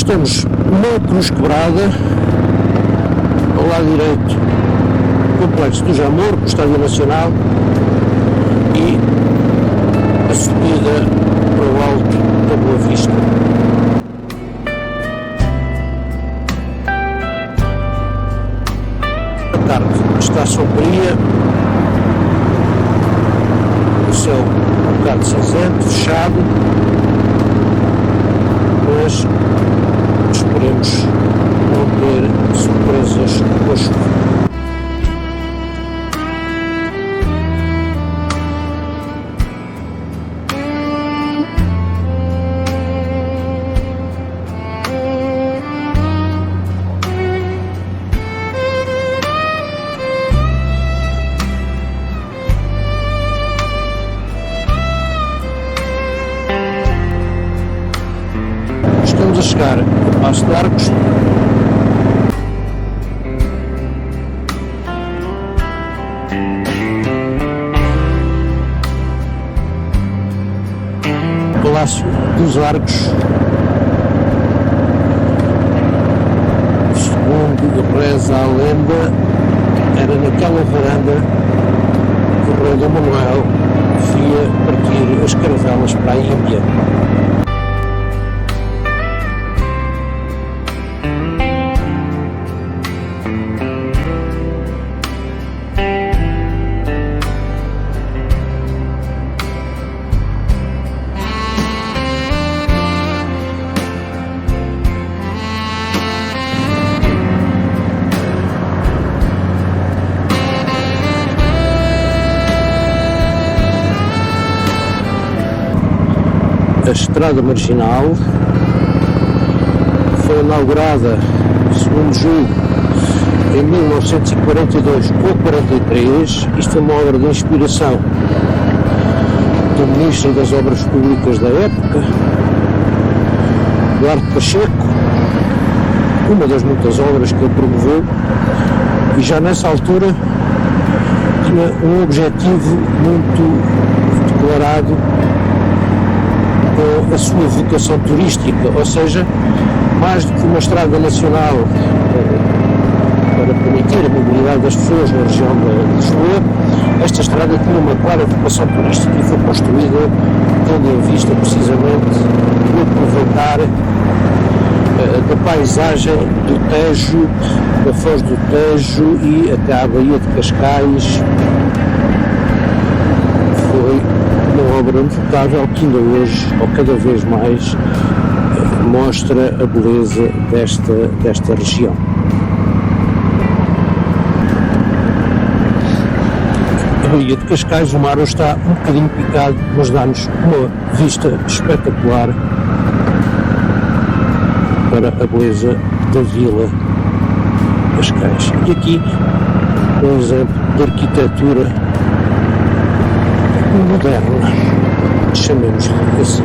Estamos na Cruz Quebrada, ao lado direito, Complexo do Jamor, com o Estádio Nacional, e a subida para o alto da Boa Vista. A tarde está sombria, o céu um bocado cinzento, fechado, mas esperemos não ter surpresas com a chuva. Estamos a chegar a Passo de Arcos. Palácio dos Arcos. Segundo reza a lenda, era naquela varanda que o rei Dom Manuel via partir as caravelas para a Índia. A Estrada Marginal foi inaugurada, segundo julgo, em 1942 ou 43. Isto foi uma obra de inspiração do Ministro das Obras Públicas da época, Eduardo Pacheco, uma das muitas obras que ele promoveu, e já nessa altura tinha um objetivo muito declarado com a sua vocação turística, ou seja, mais do que uma estrada nacional para permitir a mobilidade das pessoas na região de Lisboa, esta estrada tinha uma clara vocação turística e foi construída tendo em vista precisamente o aproveitar da paisagem do Tejo, da Foz do Tejo e até à Baía de Cascais. Foi uma obra notável que ainda hoje, ou cada vez mais, mostra a beleza desta região. A Baía de Cascais, o mar está um bocadinho picado, mas dá-nos uma vista espetacular para a beleza da Vila Cascais. E aqui um exemplo de arquitetura moderna, chamemos-lhe assim.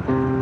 Obrigado.